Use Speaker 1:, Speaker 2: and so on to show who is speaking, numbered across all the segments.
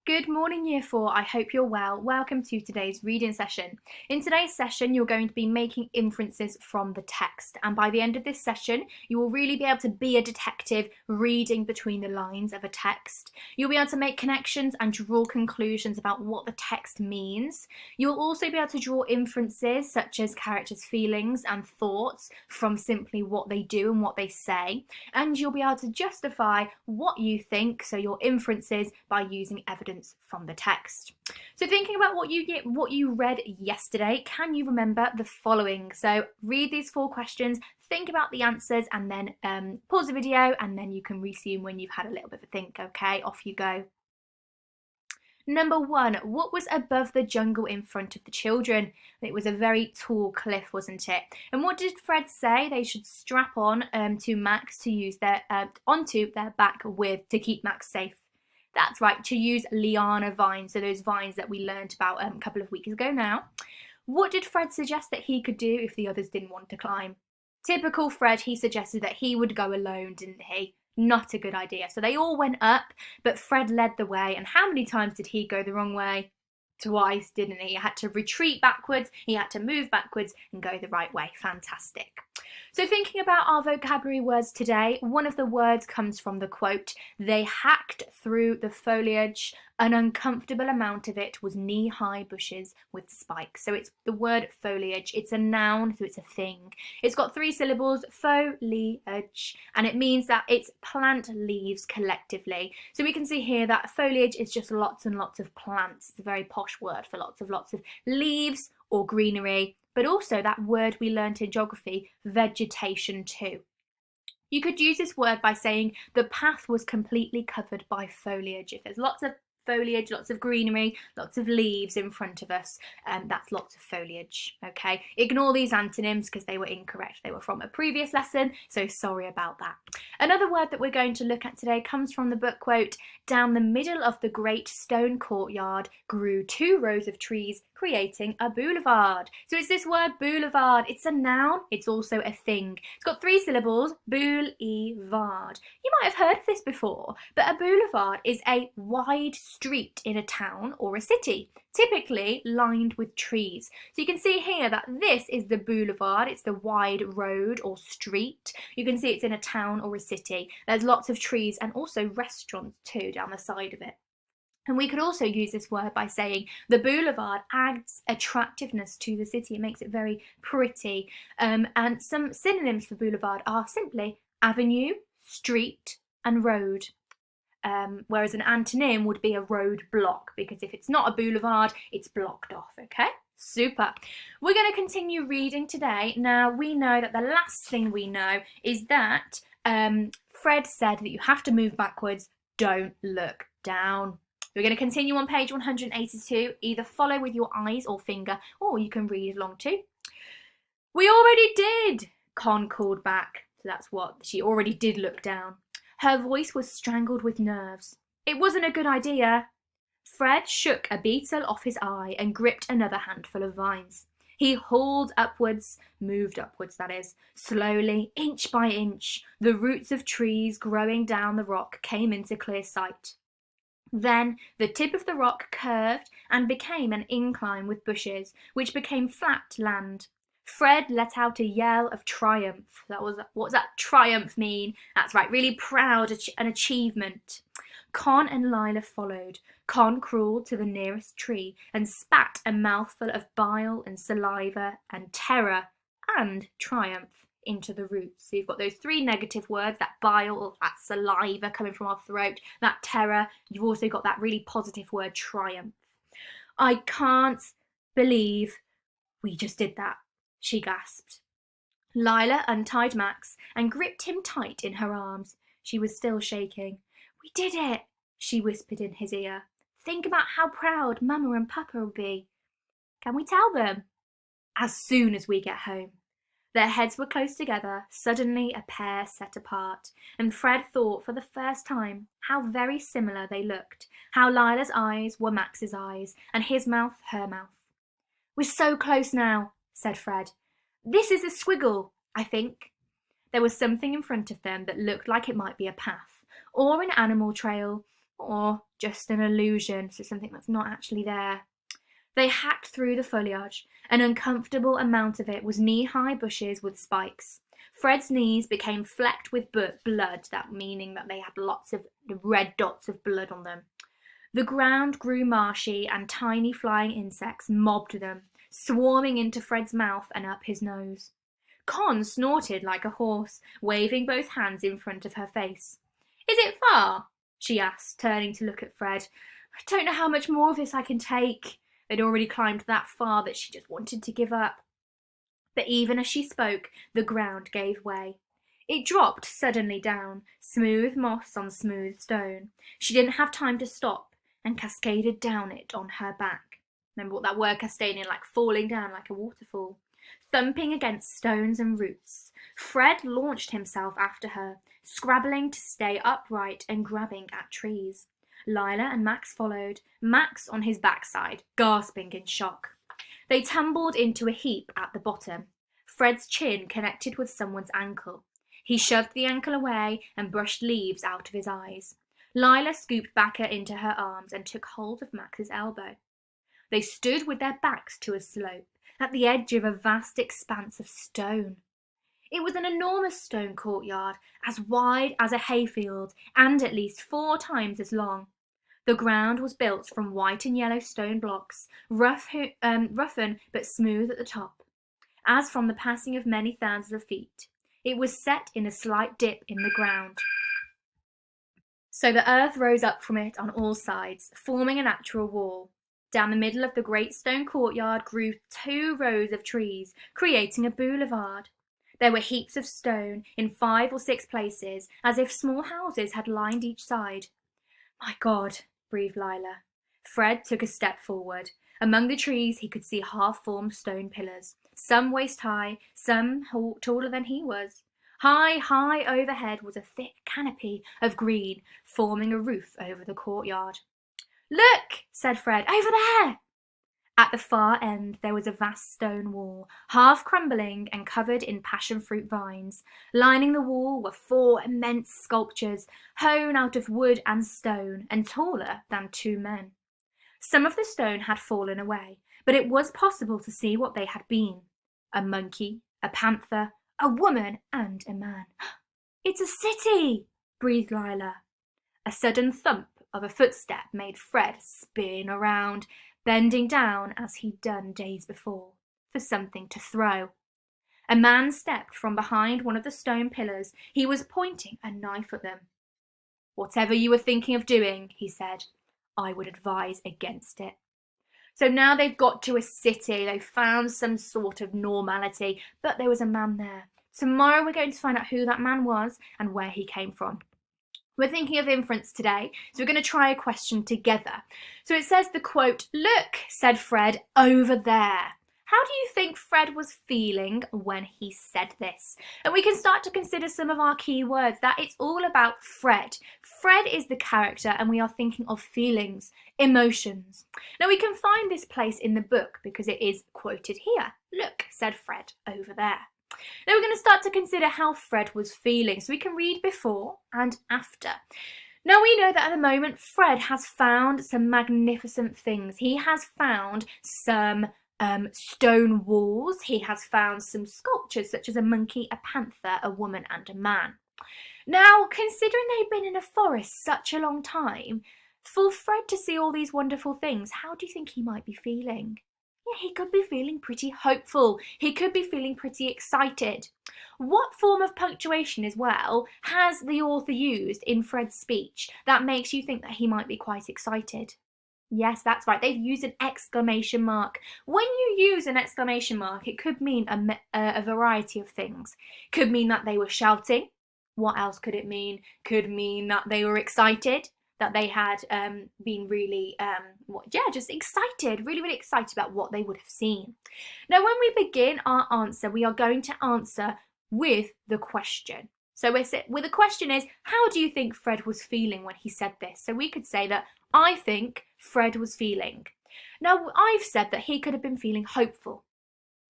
Speaker 1: Good morning, Year 4. I hope you're well. Welcome to today's reading session. In today's session, you're going to be making inferences from the text. And by the end of this session, you will really be able to be a detective reading between the lines of a text. You'll be able to make connections and draw conclusions about what the text means. You'll also be able to draw inferences such as characters' feelings and thoughts from simply what they do and what they say. And you'll be able to justify what you think, so your inferences, by using evidence from the text. So thinking about what you read yesterday, can you remember the following? So read these 4 questions, think about the answers, and then pause the video, and then you can resume when you've had a little bit of a think. Okay, off you go. Number 1, what was above the jungle in front of the children? It was a very tall cliff, wasn't it? And what did Fred say? They should strap on to Max to use their onto their back with to keep Max safe. That's right, to use liana vines, so those vines that we learned about a couple of weeks ago now. What did Fred suggest that he could do if the others didn't want to climb? Typical Fred, he suggested that he would go alone, didn't he? Not a good idea. So they all went up, but Fred led the way. And how many times did he go the wrong way? Twice, didn't he? He had to retreat backwards, he had to move backwards and go the right way. Fantastic. So thinking about our vocabulary words today, one of the words comes from the quote, "They hacked through the foliage. An uncomfortable amount of it was knee-high bushes with spikes." So it's the word foliage. It's a noun, so it's a thing. It's got 3 syllables, foliage, and it means that it's plant leaves collectively. So we can see here that foliage is just lots and lots of plants. It's a very posh word for lots of leaves or greenery, but also that word we learnt in geography, vegetation too. You could use this word by saying the path was completely covered by foliage. If there's lots of foliage, lots of greenery, lots of leaves in front of us, that's lots of foliage. Okay, ignore these antonyms because they were incorrect. They were from a previous lesson, so sorry about that. Another word that we're going to look at today comes from the book quote, "Down the middle of the great stone courtyard grew 2 rows of trees, creating a boulevard." So it's this word boulevard. It's a noun, it's also a thing. It's got 3 syllables, boulevard. You might have heard of this before, but a boulevard is a wide street in a town or a city, typically lined with trees. So you can see here that this is the boulevard. It's the wide road or street. You can see it's in a town or a city. There's lots of trees and also restaurants too down the side of it. And we could also use this word by saying the boulevard adds attractiveness to the city. It makes it very pretty. And some synonyms for boulevard are simply avenue, street, and road. Whereas an antonym would be a roadblock, because if it's not a boulevard, it's blocked off, okay? Super. We're going to continue reading today. Now, we know that the last thing we know is that Fred said that you have to move backwards, don't look down. We're going to continue on page 182. Either follow with your eyes or finger, or you can read along too. "We already did," Con called back. So that's what, she already did look down. Her voice was strangled with nerves. "It wasn't a good idea." Fred shook a beetle off his eye and gripped another handful of vines. He hauled upwards, moved upwards that is, slowly, inch by inch. The roots of trees growing down the rock came into clear sight. Then the tip of the rock curved and became an incline with bushes, which became flat land. Fred let out a yell of triumph. What does that triumph mean? That's right, really proud, an achievement. Con and Lila followed. Con crawled to the nearest tree and spat a mouthful of bile and saliva and terror and triumph into the roots. So you've got those 3 negative words, that bile, that saliva coming from our throat, that terror. You've also got that really positive word, triumph. "I can't believe we just did that," she gasped. Lila untied Max and gripped him tight in her arms. She was still shaking. "We did it," she whispered in his ear. "Think about how proud Mama and Papa will be." "Can we tell them?" "As soon as we get home." Their heads were close together. Suddenly a pair set apart, and Fred thought for the first time how very similar they looked, how Lila's eyes were Max's eyes, and his mouth her mouth. "We're so close now," said Fred. "This is a squiggle, I think." There was something in front of them that looked like it might be a path, or an animal trail, or just an illusion, so something that's not actually there. They hacked through the foliage. An uncomfortable amount of it was knee-high bushes with spikes. Fred's knees became flecked with blood, that meaning that they had lots of red dots of blood on them. The ground grew marshy and tiny flying insects mobbed them, swarming into Fred's mouth and up his nose. Con snorted like a horse, waving both hands in front of her face. "Is it far?" she asked, turning to look at Fred. "I don't know how much more of this I can take." They'd already climbed that far that she just wanted to give up. But even as she spoke, the ground gave way. It dropped suddenly down, smooth moss on smooth stone. She didn't have time to stop, and cascaded down it on her back. Remember what that word cascading, like falling down like a waterfall. Thumping against stones and roots, Fred launched himself after her, scrabbling to stay upright and grabbing at trees. Lila and Max followed, Max on his backside, gasping in shock. They tumbled into a heap at the bottom. Fred's chin connected with someone's ankle. He shoved the ankle away and brushed leaves out of his eyes. Lila scooped Backer into her arms and took hold of Max's elbow. They stood with their backs to a slope, at the edge of a vast expanse of stone. It was an enormous stone courtyard, as wide as a hayfield and at least 4 times as long. The ground was built from white and yellow stone blocks, roughened but smooth at the top. As from the passing of many thousands of feet, it was set in a slight dip in the ground. So the earth rose up from it on all sides, forming a natural wall. Down the middle of the great stone courtyard grew 2 rows of trees, creating a boulevard. There were heaps of stone in 5 or 6 places, as if small houses had lined each side. "My God," breathed Lila. Fred took a step forward. Among the trees he could see half-formed stone pillars, some waist-high, some taller than he was. High overhead was a thick canopy of green, forming a roof over the courtyard. "Look," said Fred, "over there!" At the far end there was a vast stone wall, half crumbling and covered in passion fruit vines. Lining the wall were 4 immense sculptures, hewn out of wood and stone, and taller than 2 men. Some of the stone had fallen away, but it was possible to see what they had been. A monkey, a panther, a woman, and a man. "It's a city!" breathed Lila. A sudden thump of a footstep made Fred spin around, bending down as he'd done days before, for something to throw. A man stepped from behind one of the stone pillars. He was pointing a knife at them. "Whatever you were thinking of doing," he said, "I would advise against it." So now they've got to a city. They've found some sort of normality, but there was a man there. Tomorrow we're going to find out who that man was and where he came from. We're thinking of inference today, so we're going to try a question together. So it says the quote, "Look," said Fred, "over there." How do you think Fred was feeling when he said this? And we can start to consider some of our key words, that it's all about Fred. Fred is the character and we are thinking of feelings, emotions. Now we can find this place in the book because it is quoted here. "Look," said Fred, "over there." Now we're going to start to consider how Fred was feeling, so we can read before and after. Now we know that at the moment Fred has found some magnificent things. He has found some stone walls. He has found some sculptures such as a monkey, a panther, a woman and a man. Now, considering they've been in a forest such a long time, for Fred to see all these wonderful things, how do you think he might be feeling? Yeah, he could be feeling pretty hopeful. He could be feeling pretty excited. What form of punctuation as well has the author used in Fred's speech that makes you think that he might be quite excited? Yes, that's right. They've used an exclamation mark. When you use an exclamation mark, it could mean a variety of things. Could mean that they were shouting. What else could it mean? Could mean that they were excited, that they had been really, just excited, really excited about what they would have seen. Now, when we begin our answer, we are going to answer with the question. So the question is, how do you think Fred was feeling when he said this? So we could say that I think Fred was feeling. Now, I've said that he could have been feeling hopeful.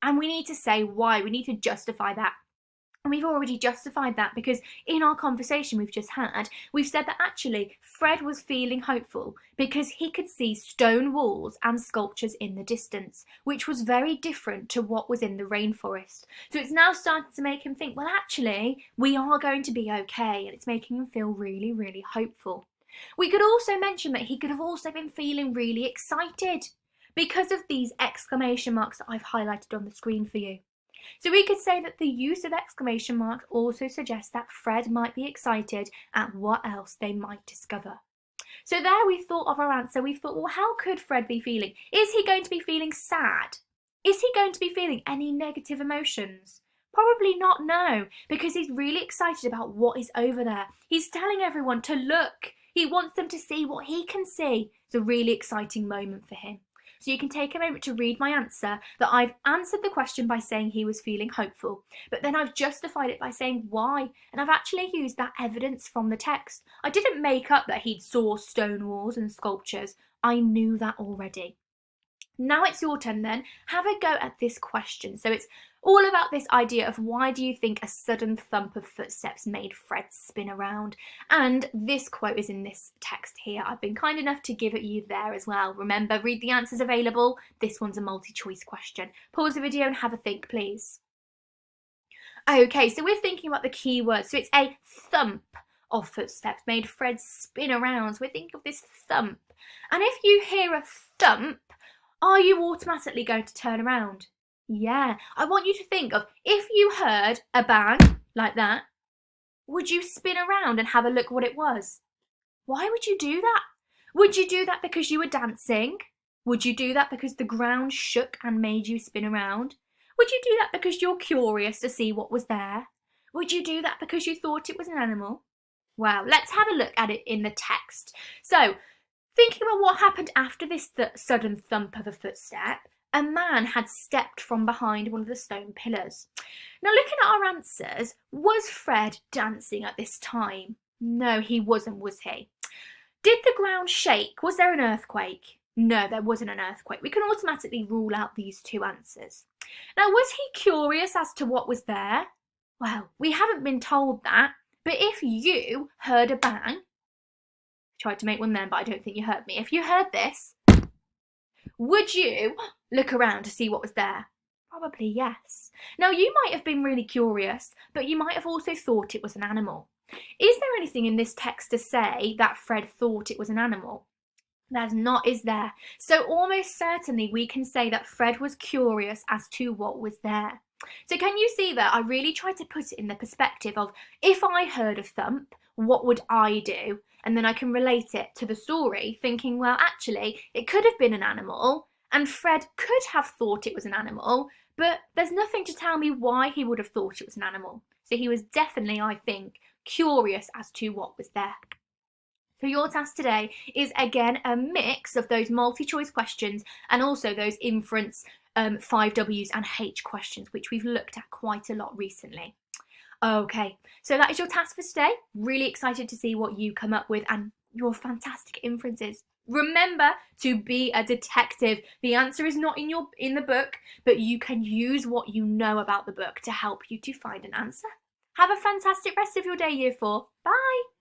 Speaker 1: And we need to say why. We need to justify that. And we've already justified that because in our conversation we've just had, we've said that actually Fred was feeling hopeful because he could see stone walls and sculptures in the distance, which was very different to what was in the rainforest. So it's now starting to make him think, well, actually, we are going to be okay, and it's making him feel really, really hopeful. We could also mention that he could have also been feeling really excited because of these exclamation marks that I've highlighted on the screen for you. So we could say that the use of exclamation marks also suggests that Fred might be excited at what else they might discover. So there we thought of our answer. We thought, well, how could Fred be feeling? Is he going to be feeling sad? Is he going to be feeling any negative emotions? Probably not, no, because he's really excited about what is over there. He's telling everyone to look. He wants them to see what he can see. It's a really exciting moment for him. So you can take a moment to read my answer, that I've answered the question by saying he was feeling hopeful, but then I've justified it by saying why, and I've actually used that evidence from the text. I didn't make up that he'd saw stone walls and sculptures. I knew that already. Now it's your turn then. Have a go at this question. So it's all about this idea of why do you think a sudden thump of footsteps made Fred spin around? And this quote is in this text here. I've been kind enough to give it you there as well. Remember, read the answers available. This one's a multi-choice question. Pause the video and have a think, please. Okay, so we're thinking about the key words. So it's a thump of footsteps made Fred spin around. So we're thinking of this thump. And if you hear a thump, are you automatically going to turn around? Yeah, I want you to think of if you heard a bang like that, would you spin around and have a look what it was? Why would you do that? Would you do that because you were dancing? Would you do that because the ground shook and made you spin around? Would you do that because you're curious to see what was there? Would you do that because you thought it was an animal? Well, let's have a look at it in the text. So, thinking about what happened after this sudden thump of a footstep, a man had stepped from behind one of the stone pillars. Now, looking at our answers, was Fred dancing at this time? No, he wasn't, was he? Did the ground shake? Was there an earthquake? No, there wasn't an earthquake. We can automatically rule out these two answers. Now, was he curious as to what was there? Well, we haven't been told that, but if you heard a bang, tried to make one then, but I don't think you heard me. If you heard this, would you look around to see what was there? Probably yes. Now, you might have been really curious, but you might have also thought it was an animal. Is there anything in this text to say that Fred thought it was an animal? There's not, is there? So almost certainly we can say that Fred was curious as to what was there. So can you see that I really tried to put it in the perspective of if I heard a thump, what would I do? And then I can relate it to the story, thinking, well, actually, it could have been an animal, and Fred could have thought it was an animal, but there's nothing to tell me why he would have thought it was an animal. So he was definitely, I think, curious as to what was there. So your task today is again a mix of those multi-choice questions and also those inference 5Ws and H questions, which we've looked at quite a lot recently. Okay, so that is your task for today. Really excited to see what you come up with and your fantastic inferences. Remember to be a detective. The answer is not in the book, but you can use what you know about the book to help you to find an answer. Have a fantastic rest of your day, Year 4. Bye!